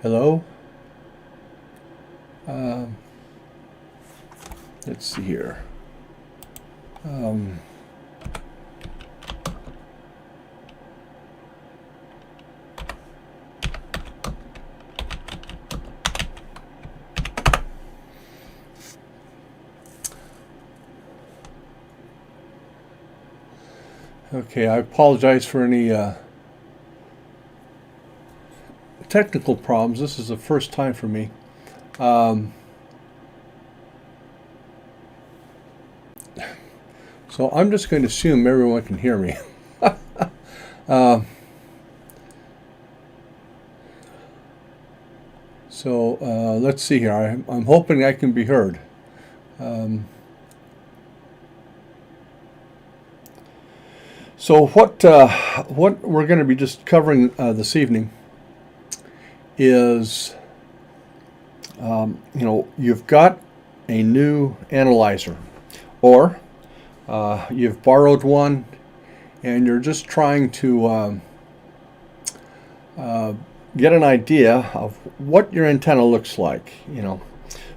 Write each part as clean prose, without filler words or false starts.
Hello? Um, let's see here. Um, okay, I apologize for any technical problems. This is the first time for me. So I'm just going to assume everyone can hear me. Let's see here. I'm hoping I can be heard. So what we're going to be just covering this evening is, you've got a new analyzer, or you've borrowed one, and you're just trying to get an idea of what your antenna looks like.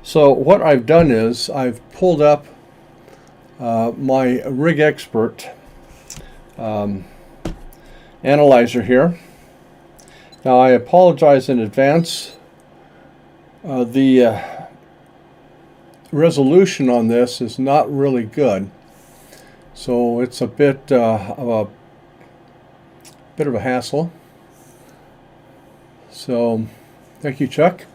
So what I've done is I've pulled up my Rig Expert analyzer here. Now I apologize in advance. The resolution on this is not really good, so it's a bit of a hassle. So thank you, Chuck.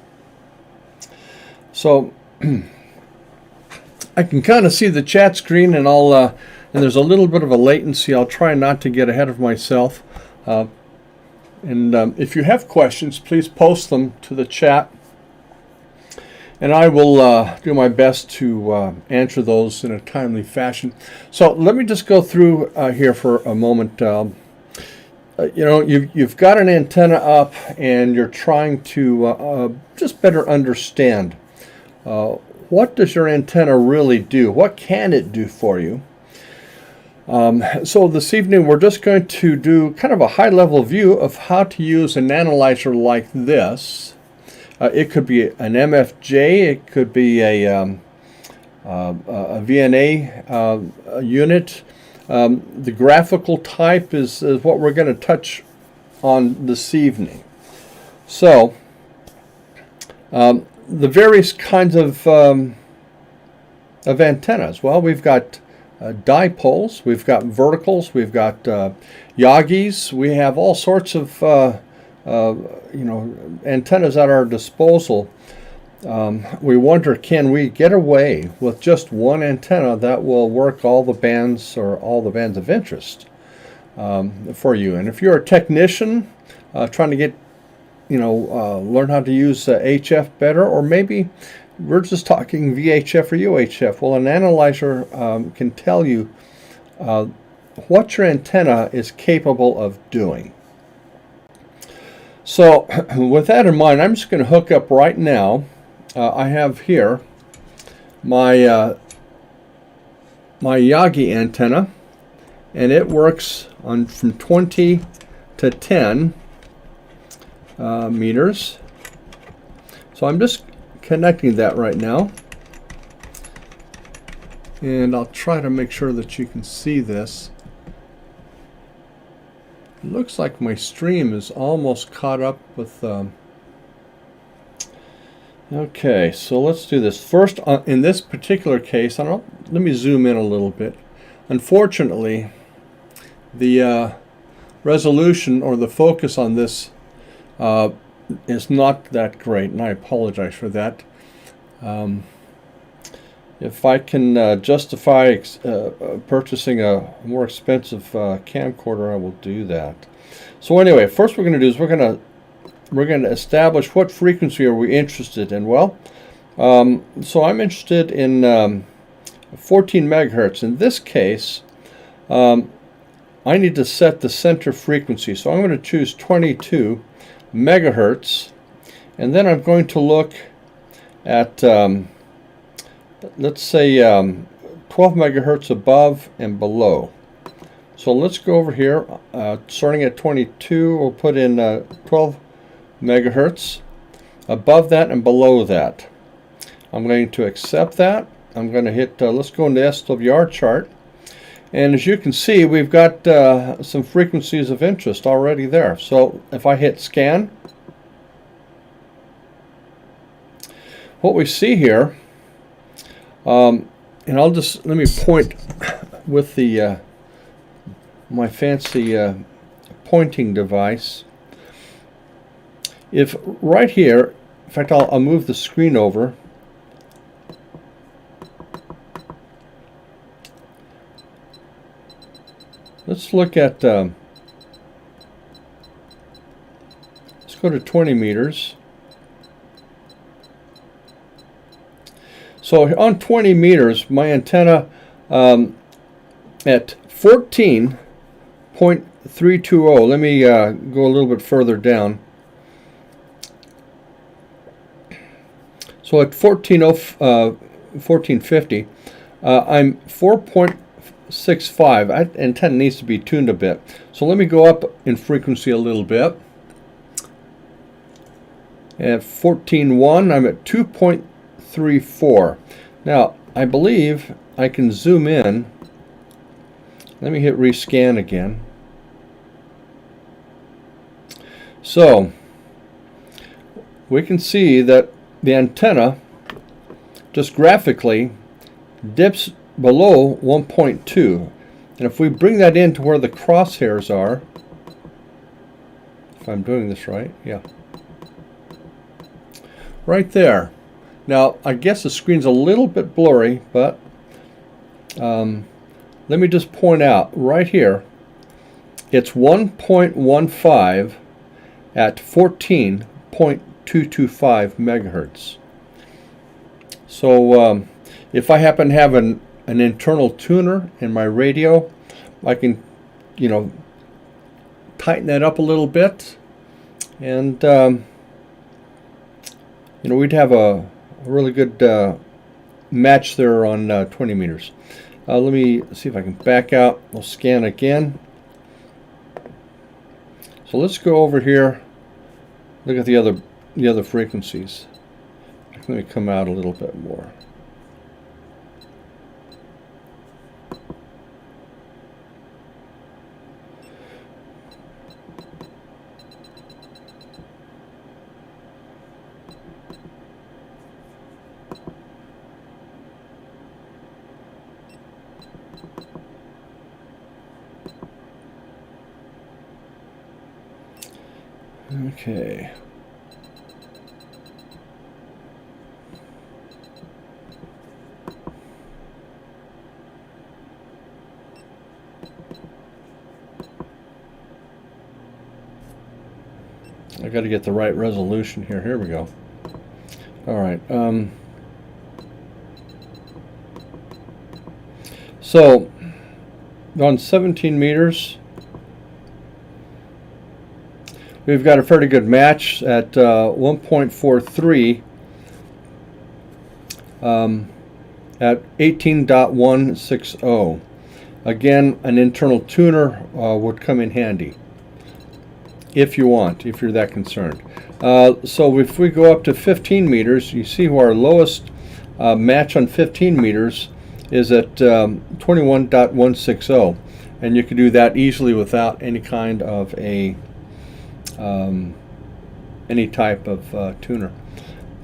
So I can kind of see the chat screen, and and there's a little bit of a latency. I'll try not to get ahead of myself. If you have questions, please post them to the chat, and I will do my best to answer those in a timely fashion. So let me just go through here for a moment. You've got an antenna up, and you're trying to just better understand what does your antenna really do? What can it do for you? So this evening we're just going to do kind of a high-level view of how to use an analyzer like this. It could be an MFJ, it could be a VNA unit. The graphical type is what we're going to touch on this evening. So the various kinds of antennas. Well, we've got dipoles, we've got verticals, we've got Yagis, we have all sorts of antennas at our disposal. We wonder, can we get away with just one antenna that will work all the bands, or all the bands of interest for you? And if you're a technician trying to get learn how to use HF better, or maybe we're just talking VHF or UHF. Well, an analyzer can tell you what your antenna is capable of doing. So with that in mind, I'm just going to hook up right now. I have here my my Yagi antenna, and it works on from 20 to 10 meters. So I'm just connecting that right now, and I'll try to make sure that you can see this. It looks like my stream is almost caught up with okay, so let's do this first. In this particular case, let me zoom in a little bit. Unfortunately, the resolution, or the focus on this is not that great, and I apologize for that. If I can justify purchasing a more expensive camcorder, I will do that. So anyway, first we're going to do is we're going to establish what frequency are we interested in. Well, so I'm interested in 14 megahertz. In this case, I need to set the center frequency, so I'm going to choose 22 megahertz, and then I'm going to look at let's say 12 megahertz above and below. So let's go over here, starting at 22, we'll put in 12 megahertz, above that and below that. I'm going to accept that. I'm going to hit, let's go into SWR chart. And as you can see, we've got some frequencies of interest already there. So if I hit scan, what we see here, and I'll just, let me point with the my fancy pointing device. If right here, in fact, I'll move the screen over. Let's look at, let's go to 20 meters. So on 20 meters, my antenna at 14.320, let me go a little bit further down. So at 1450, I'm 4.65. That antenna needs to be tuned a bit. So let me go up in frequency a little bit. At 14.1, I'm at 2.34. Now, I believe I can zoom in. Let me hit rescan again. So, we can see that the antenna, just graphically, dips below 1.2. And if we bring that into where the crosshairs are, if I'm doing this right, yeah. Right there. Now, I guess the screen's a little bit blurry, but let me just point out, right here, it's 1.15 at 14.225 megahertz. So if I happen to have an internal tuner in my radio, I can, tighten that up a little bit, and we'd have a really good match there on 20 meters. Let me see if I can back out. We'll scan again. So let's go over here. Look at the other frequencies. Let me come out a little bit more. Okay. I got to get the right resolution here. Here we go. All right. So on 17 meters, we've got a fairly good match at 1.43 at 18.160. Again, an internal tuner would come in handy if you're that concerned. So if we go up to 15 meters, you see our lowest match on 15 meters is at 21.160, and you can do that easily without any kind of a any type of tuner.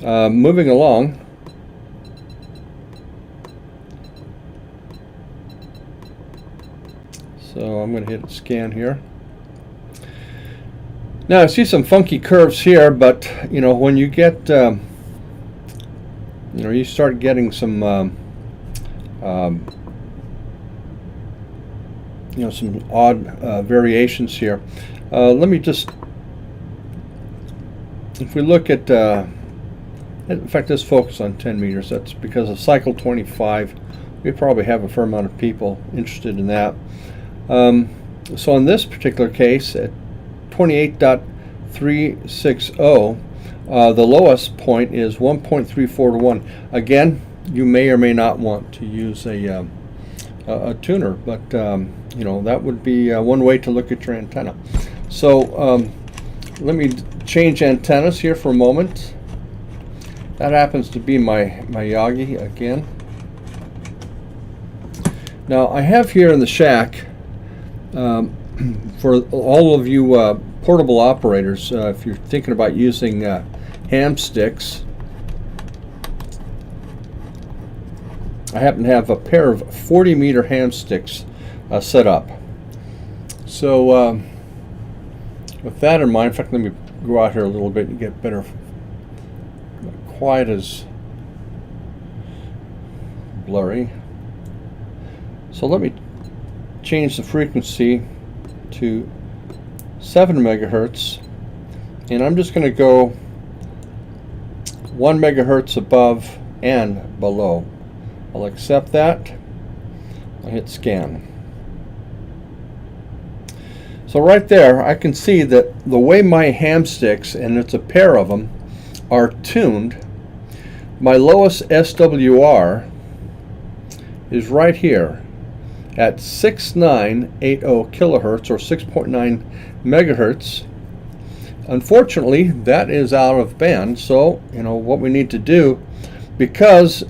Moving along, so I'm going to hit scan here. Now I see some funky curves here, but when you get you start getting some some odd variations here. Let me just, if we look at, in fact, let's focus on 10 meters. That's because of cycle 25. We probably have a fair amount of people interested in that. So in this particular case, at 28.360, the lowest point is 1.34 to 1. Again, you may or may not want to use a tuner, but that would be one way to look at your antenna. So let me change antennas here for a moment. That happens to be my Yagi again. Now I have here in the shack, for all of you portable operators, if you're thinking about using ham sticks, I happen to have a pair of 40-meter ham sticks set up. So with that in mind, in fact, let me go out here a little bit and get better, not quite as blurry. So let me change the frequency to 7 megahertz, and I'm just going to go 1 megahertz above and below. I'll accept that. I'll hit scan. So right there I can see that the way my ham sticks, and it's a pair of them, are tuned, my lowest SWR is right here at 6980 kilohertz or 6.9 megahertz. Unfortunately, that is out of band, so what we need to do, because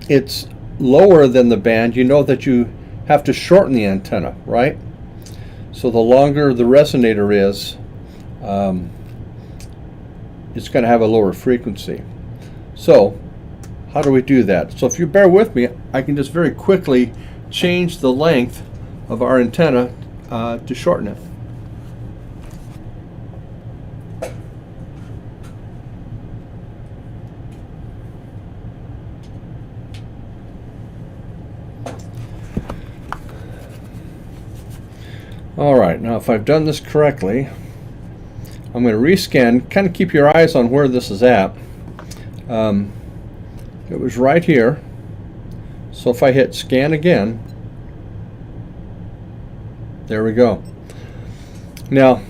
it's lower than the band, that you have to shorten the antenna, right? So the longer the resonator is, it's going to have a lower frequency. So how do we do that? So if you bear with me, I can just very quickly change the length of our antenna to shorten it. Alright, now if I've done this correctly, I'm going to rescan. Kind of keep your eyes on where this is at. It was right here. So if I hit scan again, there we go. Now,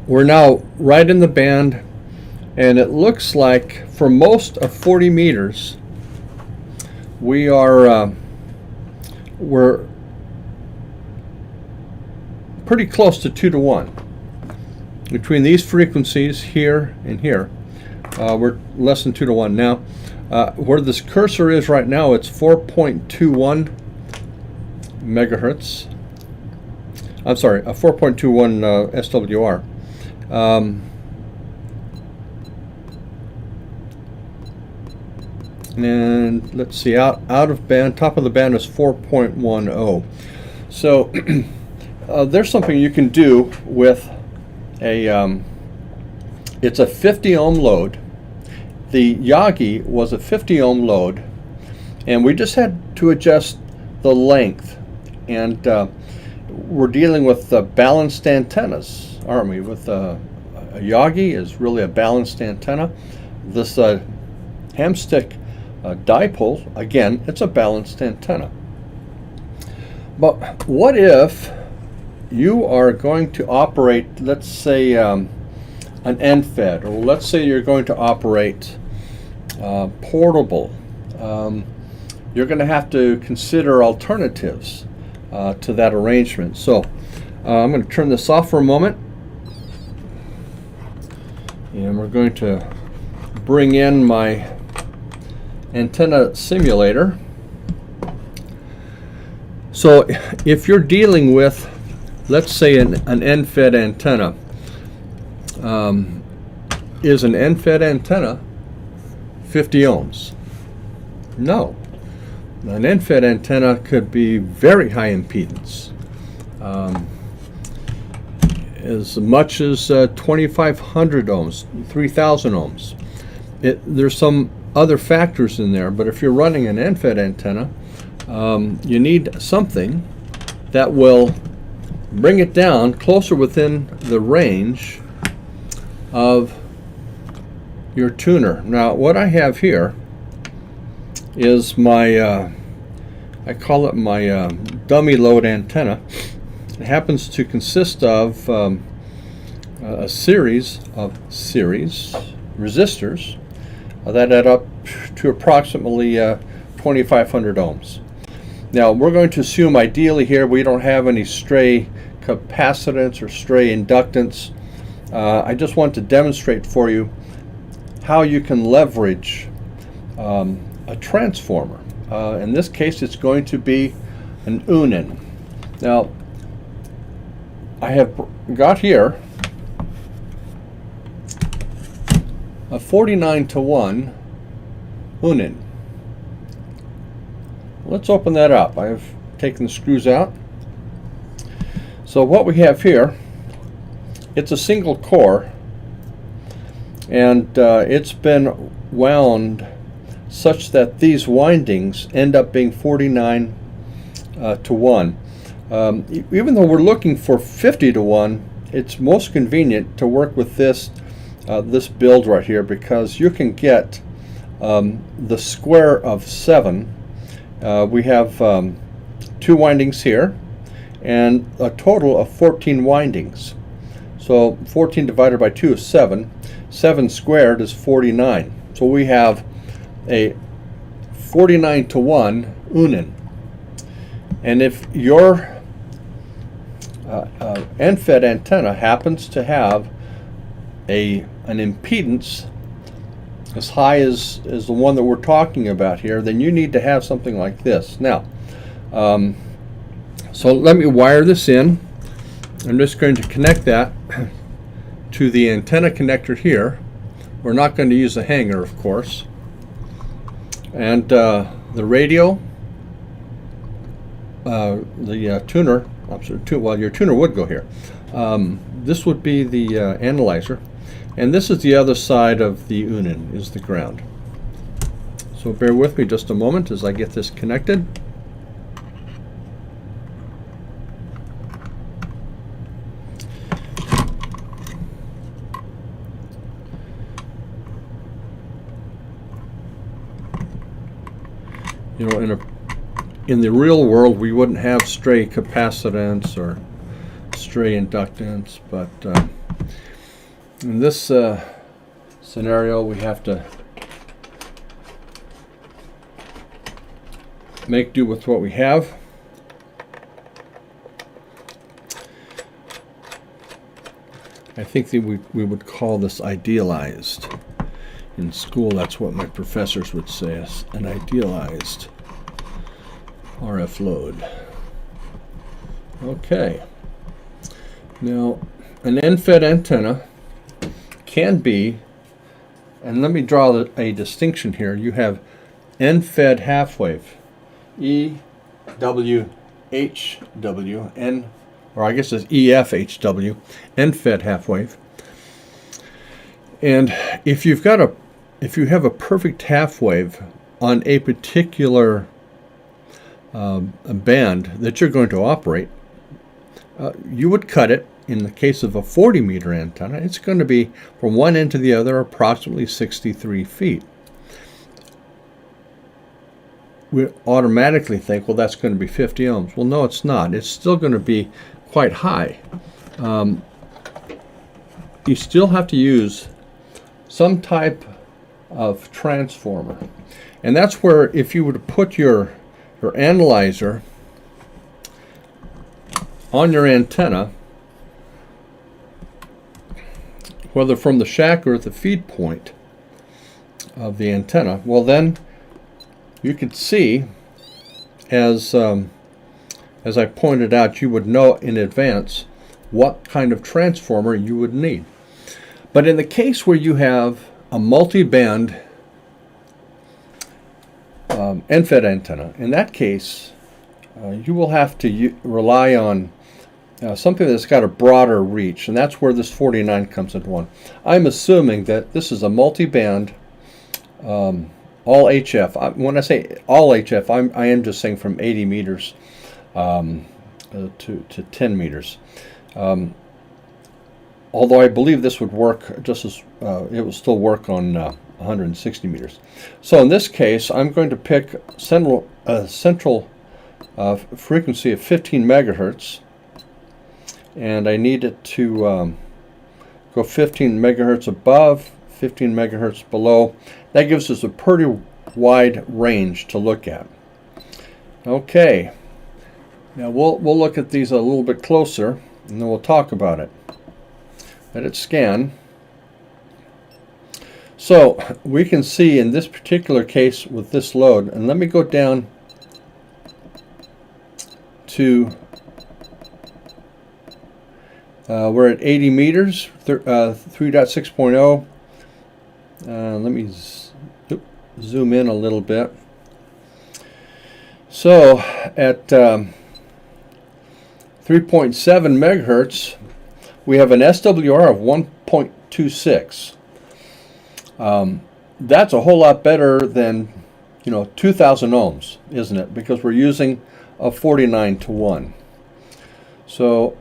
we're now right in the band, and it looks like for most of 40 meters, we're pretty close to 2 to 1. Between these frequencies here and here, we're less than 2 to 1. Now, where this cursor is right now, it's 4.21 megahertz. I'm sorry, 4.21 SWR. And let's see, out of band, top of the band is 4.10. So there's something you can do with it's a 50 ohm load. The Yagi was a 50 ohm load, and we just had to adjust the length. And we're dealing with balanced antennas, aren't we? With a Yagi is really a balanced antenna. This ham stick dipole, again, it's a balanced antenna. But what if you are going to operate, let's say, an end fed, or let's say you're going to operate portable? You're going to have to consider alternatives to that arrangement. So I'm going to turn this off for a moment, and we're going to bring in my antenna simulator. So if you're dealing with, let's say, an end-fed antenna, is an end-fed antenna 50 ohms? No. An end-fed antenna could be very high impedance, as much as 2,500 ohms, 3,000 ohms. There's some other factors in there, but if you're running an end-fed antenna, you need something that will bring it down closer within the range of your tuner. Now, what I have here is my, I call it my dummy load antenna. It happens to consist of a series of resistors that add up to approximately 2,500 ohms. Now, we're going to assume ideally here we don't have any stray capacitance or stray inductance. I just want to demonstrate for you how you can leverage a transformer. In this case, it's going to be an Unin. Now, I have got here a 49-to-1 Unin. Let's open that up. I've taken the screws out. So what we have here, it's a single core, and it's been wound such that these windings end up being 49 to 1. Even though we're looking for 50 to 1, it's most convenient to work with this this build right here, because you can get the square of 7. We have 2 windings here and a total of 14 windings. So 14 divided by 2 is 7. 7 squared is 49. So we have a 49 to 1 Unin. And if your end-fed antenna happens to have an impedance as high as the one that we're talking about here, then you need to have something like this. Now, so let me wire this in. I'm just going to connect that to the antenna connector here. We're not going to use a hanger, of course. And the radio, the tuner, I'm sorry, well, your tuner would go here. This would be the analyzer, and this is the other side of the Unin, is the ground. So bear with me just a moment as I get this connected. You know, in the real world, we wouldn't have stray capacitance or stray inductance, but in this scenario, we have to make do with what we have. I think that we would call this idealized. In school, that's what my professors would say, an idealized RF load. Okay. Now, an end-fed antenna can be, and let me draw a distinction here. You have end-fed half-wave, EWHW, or I guess it's EFHW, end-fed half-wave. And if you have a perfect half-wave on a particular band that you're going to operate, you would cut it. In the case of a 40-meter antenna, it's going to be from one end to the other approximately 63 feet. We automatically think, well, that's going to be 50 ohms. Well, no, it's not. It's still going to be quite high. You still have to use some type of transformer. And that's where, if you were to put your analyzer on your antenna, whether from the shack or at the feed point of the antenna, well, then you could see, as I pointed out, you would know in advance what kind of transformer you would need. But in the case where you have a multi-band end-fed antenna, in that case, you will have to rely on something that's got a broader reach, and that's where this 49 comes into one. I'm assuming that this is a multi-band all HF. When I say all HF, I am just saying from 80 meters to 10 meters. Although I believe this would work just as it will still work on 160 meters. So in this case, I'm going to pick central frequency of 15 megahertz, and I need it to go 15 megahertz above, 15 megahertz below. That gives us a pretty wide range to look at. Okay, now we'll look at these a little bit closer, and then we'll talk about it. Let it scan. So we can see in this particular case with this load, and let me go down to we're at 80 meters, 3.6.0. Let me zoom in a little bit. So at 3.7 megahertz, we have an SWR of 1.26. That's a whole lot better than 2,000 ohms, isn't it? Because we're using a 49-to-1. So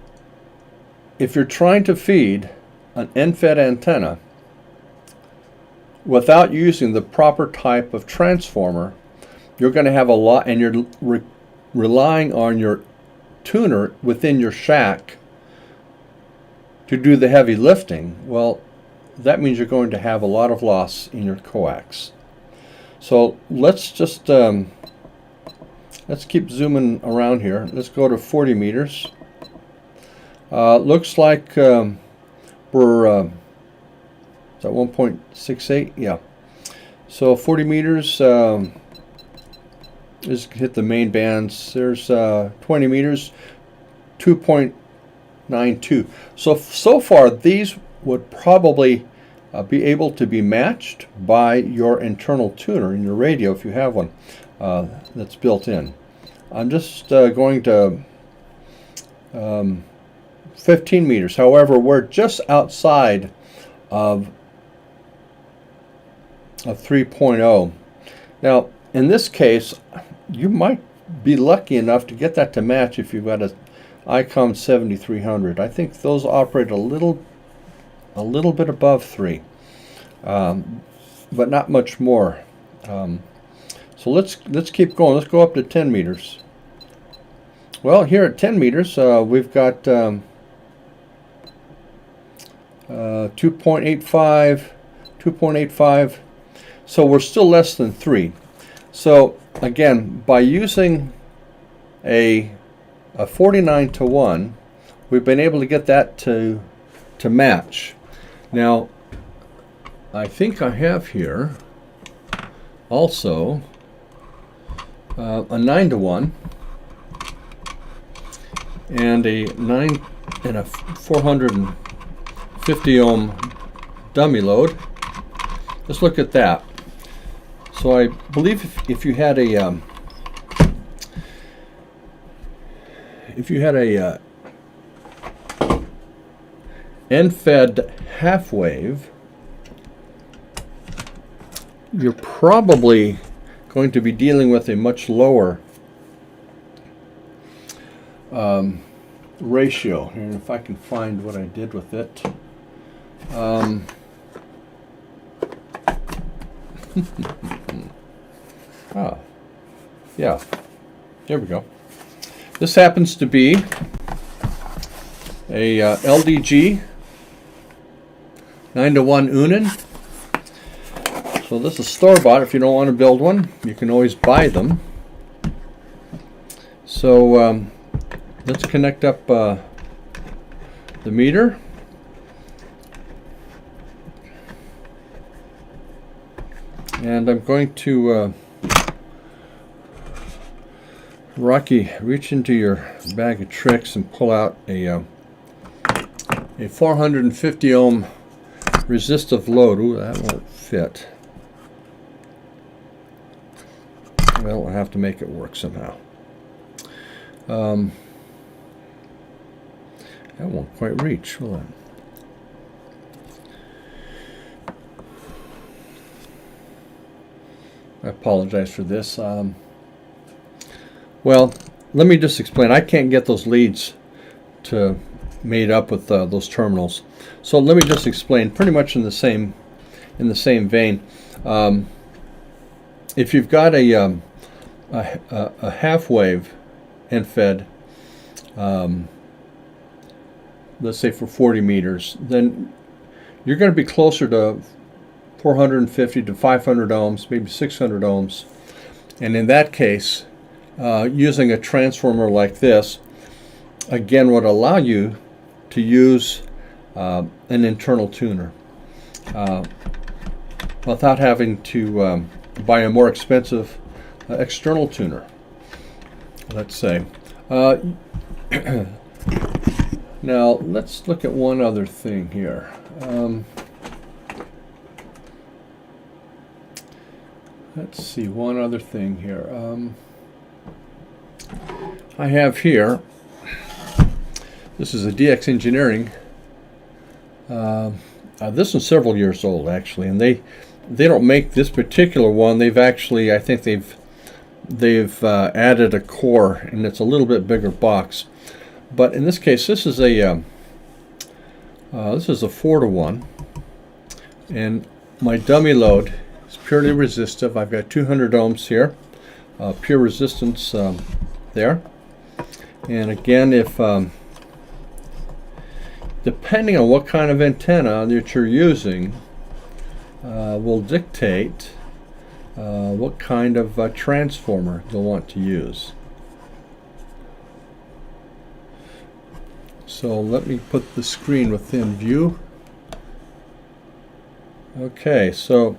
if you're trying to feed an end-fed antenna without using the proper type of transformer, you're going to have a lot, and you're relying on your tuner within your shack to do the heavy lifting. Well, that means you're going to have a lot of loss in your coax. So let's just let's keep zooming around here. Let's go to 40 meters. Looks like we're is that 1.68? Yeah. So 40 meters is hit the main bands. There's 20 meters, 2.92. So far these would probably be able to be matched by your internal tuner in your radio if you have one that's built in. I'm just going to 15 meters. However, we're just outside of 3.0. Now, in this case, you might be lucky enough to get that to match if you've got a ICOM 7300. I think those operate a little bit above 3, but not much more. So let's keep going. Let's go up to 10 meters. Well, here at 10 meters, we've got 2.85. So we're still less than 3. So again, by using a 49-to-1, we've been able to get that to match. Now, I think I have here also a 9-to-1 and a 450 ohm dummy load. Let's look at that. So I believe if you had a end-fed half wave, you're probably going to be dealing with a much lower ratio. And if I can find what I did with it. Yeah, there we go. This happens to be a LDG 9-to-1 Unin. So this is store-bought. If you don't want to build one, you can always buy them. So let's connect up the meter. And I'm going to Rocky, reach into your bag of tricks and pull out a 450 ohm resistive load. Ooh, that won't fit. Well, we'll have to make it work somehow. That won't quite reach, will it? I apologize for this. Well, let me just explain. I can't get those leads to made up with those terminals. So let me just explain. Pretty much in the same vein. If you've got a half wave end fed, let's say for 40 meters, then you're going to be closer to 450 to 500 ohms, maybe 600 ohms. And in that case, using a transformer like this, again, would allow you to use an internal tuner. without having to buy a more expensive external tuner, let's say. Now let's look at one other thing here. Let's see, one other thing here. I have here, this is a DX Engineering. This one's several years old actually, and they don't make this particular one. They've actually, I think they've added a core, and it's a little bit bigger box. But in this case, this is a 4-to-1, and my dummy load is purely resistive. I've got 200 ohms here, pure resistance there. And again, if depending on what kind of antenna that you're using, will dictate what kind of transformer you'll want to use. So let me put the screen within view. Okay, so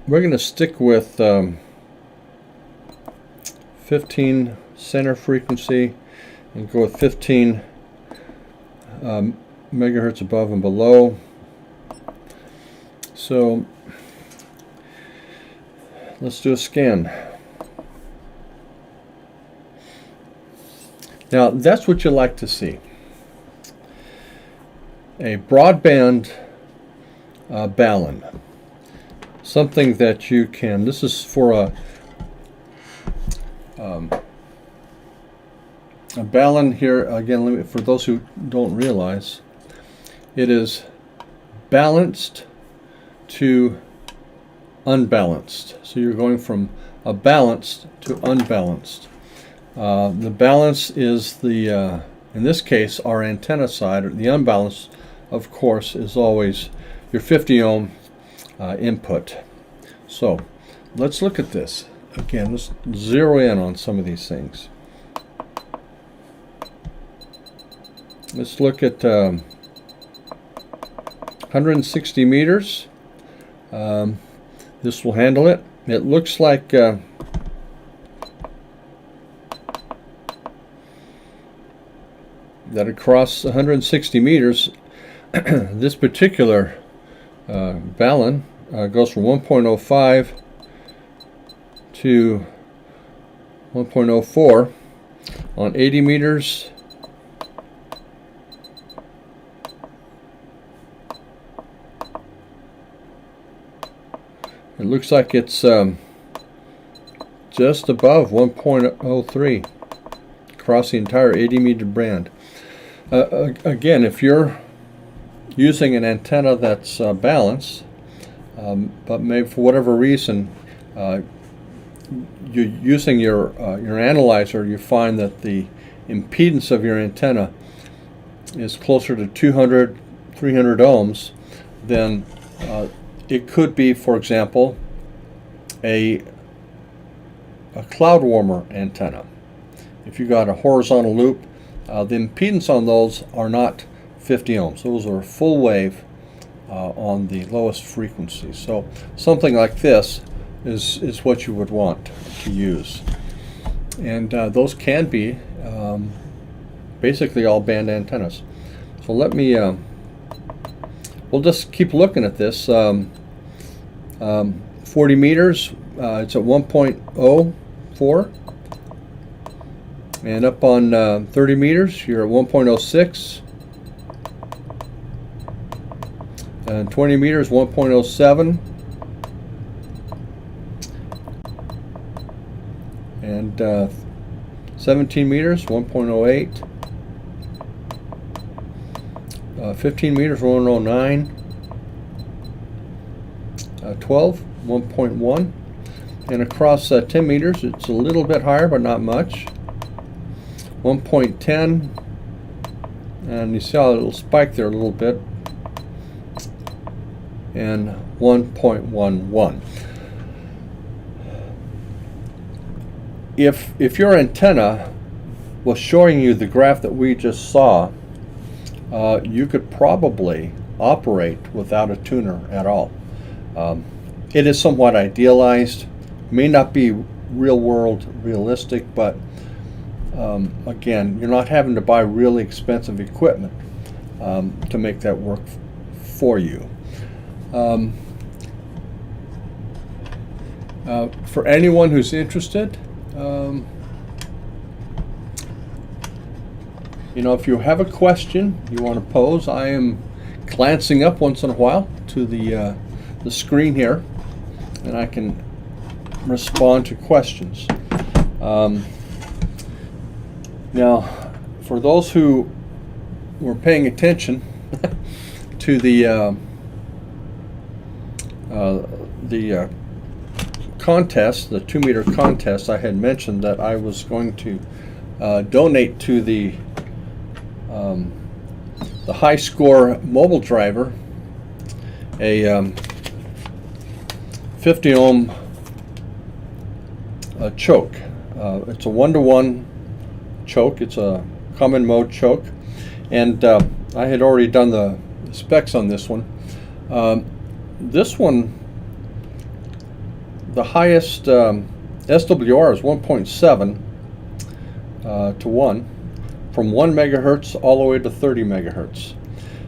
we're going to stick with 15 center frequency and go with 15 megahertz above and below. So let's do a scan. Now that's what you like to see. A broadband balun. Something that you can, this is for a balun here, again, for those who don't realize, it is balanced to unbalanced. So you're going from a balanced to unbalanced. The balance is the, in this case, our antenna side, or the unbalanced, of course, is always your 50 ohm input. So let's look at this. Again, let's zero in on some of these things. Let's look at 160 meters. This will handle it. It looks like that across 160 meters, this particular balun goes from 1.05 to 1.04 on 80 meters. It looks like it's just above 1.03 across the entire 80 meter band. Again, if you're using an antenna that's balanced, but maybe for whatever reason you're using your analyzer, you find that the impedance of your antenna is closer to 200, 300 ohms, then it could be, for example, a cloud warmer antenna. If you got a horizontal loop, the impedance on those are not 50 ohms. Those are full wave on the lowest frequency. So something like this is what you would want to use. And those can be basically all band antennas. So let me, we'll just keep looking at this. 40 meters, it's at 1.04. And up on 30 meters, you're at 1.06. And 20 meters, 1.07. And 17 meters, 1.08. 15 meters, 1.09. 12, 1.1. And across 10 meters, it's a little bit higher, but not much. 1.10. And you see how it'll spike there a little bit. And 1.11. If your antenna was showing you the graph that we just saw, you could probably operate without a tuner at all. It is somewhat idealized, may not be real world realistic, but again, you're not having to buy really expensive equipment to make that work for you. For anyone who's interested, if you have a question you want to pose, I am glancing up once in a while to the screen here, and I can respond to questions. Now, for those who were paying attention to the contest, the 2-meter contest, I had mentioned that I was going to donate to the high score mobile driver a 50 ohm choke. It's a 1-to-1 choke. It's a common mode choke, and I had already done the specs on this one. This one, the highest SWR is 1.7 to 1, from 1 megahertz all the way to 30 megahertz.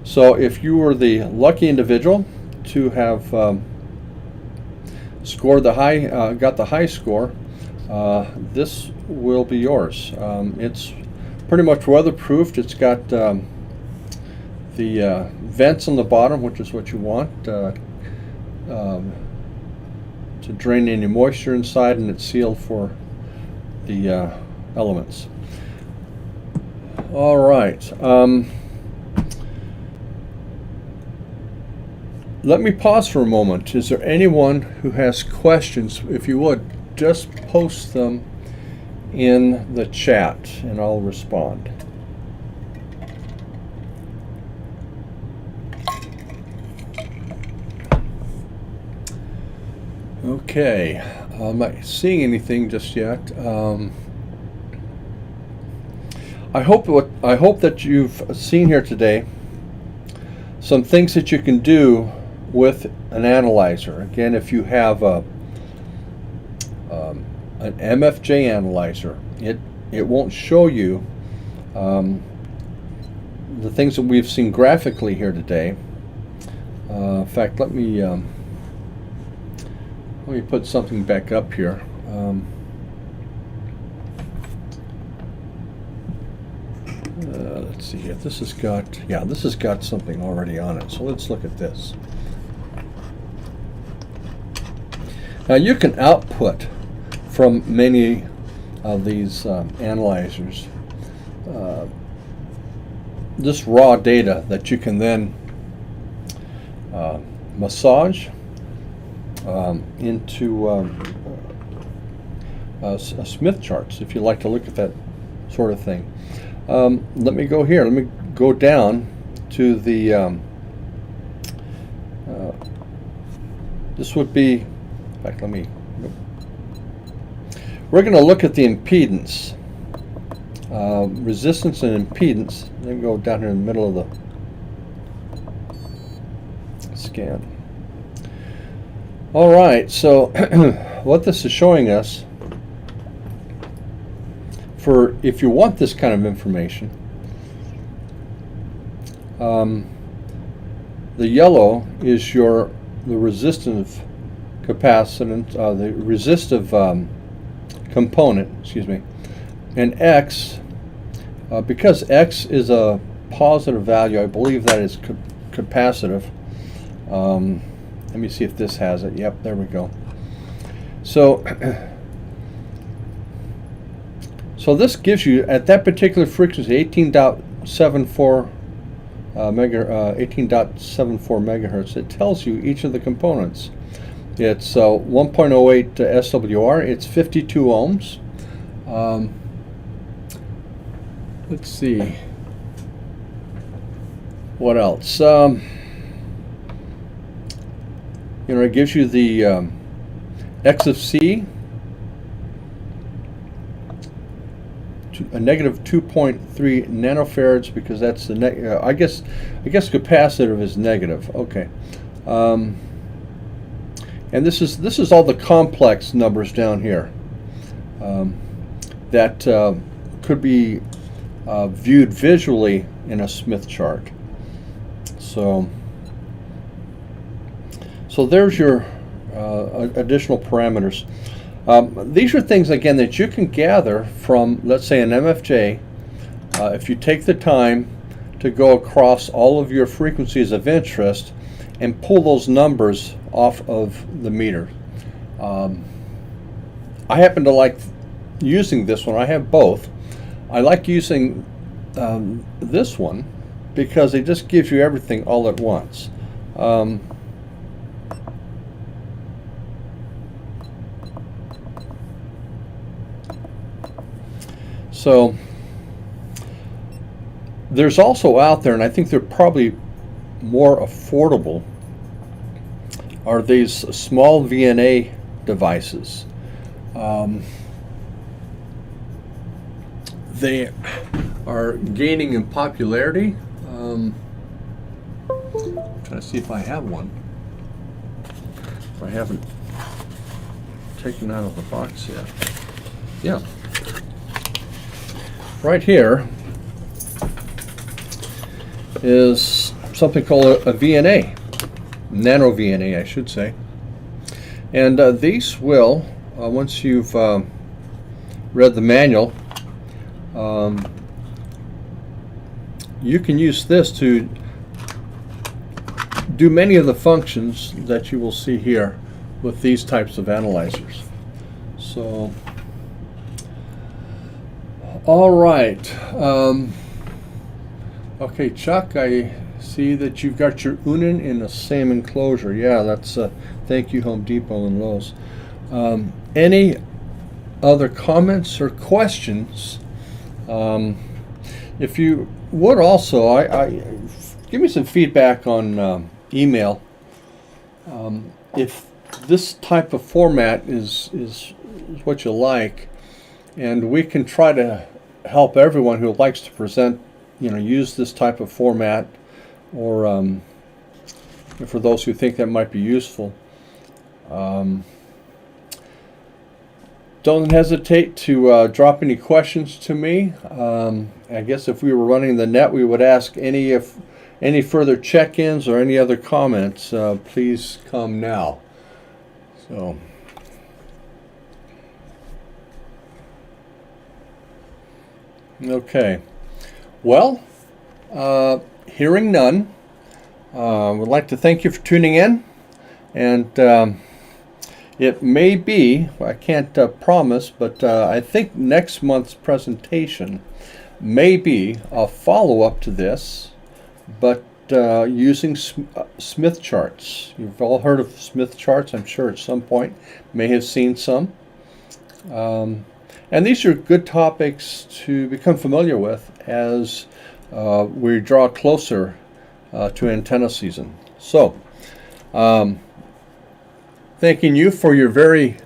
So if you were the lucky individual to have scored the high, got the high score, this will be yours. It's pretty much weatherproofed. It's got the vents on the bottom, which is what you want to drain any moisture inside, and it's sealed for the elements. All right. Let me pause for a moment. Is there anyone who has questions? If you would, just post them in the chat and I'll respond. Okay, I'm not seeing anything just yet. I hope that you've seen here today some things that you can do with an analyzer. Again, if you have an MFJ analyzer, it won't show you the things that we've seen graphically here today. In fact, let me put something back up here. Let's see here. This has got something already on it. So let's look at this. Now you can output from many of these analyzers this raw data that you can then massage into Smith charts, if you like to look at that sort of thing. Let me go here. Let me go down to the this would be, in fact, we're going to look at the impedance, resistance and impedance. Let me go down here in the middle of the scan. All right, so what this is showing us, for if you want this kind of information, the yellow is the resistive capacitance, the resistive component, excuse me, and X, because X is a positive value, I believe that is capacitive. Let me see if this has it. Yep, there we go. So this gives you, at that particular frequency, 18.74 megahertz. It tells you each of the components. It's 1.08 SWR. It's 52 ohms. Let's see. What else? It gives you the X of C, a negative 2.3 nanofarads, because that's the I guess capacitive is negative. Okay. And this is all the complex numbers down here that could be viewed visually in a Smith chart. So there's your additional parameters. These are things, again, that you can gather from, let's say, an MFJ. If you take the time to go across all of your frequencies of interest and pull those numbers off of the meter. I happen to like using this one. I have both. I like using this one because it just gives you everything all at once. So there's also out there, and I think they're probably more affordable, are these small VNA devices. They are gaining in popularity. I'm trying to see if I have one. If I haven't taken out of the box yet. Yeah. Right here is something called a VNA, nano VNA, I should say. And these will, once you've read the manual, you can use this to do many of the functions that you will see here with these types of analyzers. So, all right. Okay, Chuck, I see that you've got your Unin in the same enclosure. Yeah, that's thank you, Home Depot and Lowe's. Any other comments or questions? If you would also, I give me some feedback on email. If this type of format is what you like, and we can try to help everyone who likes to present, use this type of format, or for those who think that might be useful. Don't hesitate to drop any questions to me. I guess if we were running the net, we would ask any further check-ins or any other comments. Please come now. So. Okay. Well, hearing none, would like to thank you for tuning in, and it may be, I can't promise, but I think next month's presentation may be a follow-up to this, but using Smith charts. You've all heard of Smith charts, I'm sure, at some point. May have seen some. And these are good topics to become familiar with as we draw closer to antenna season. So, thanking you for your very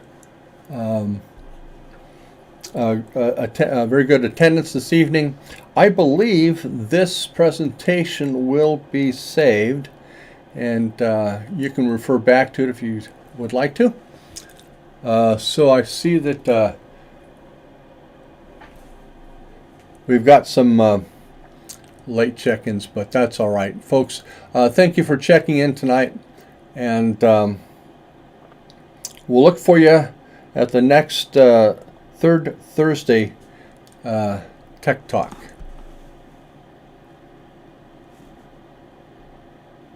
very good attendance this evening. I believe this presentation will be saved, and you can refer back to it if you would like to. So I see that we've got some late check-ins, but that's all right. Folks, thank you for checking in tonight, and we'll look for you at the next third Thursday Tech Talk.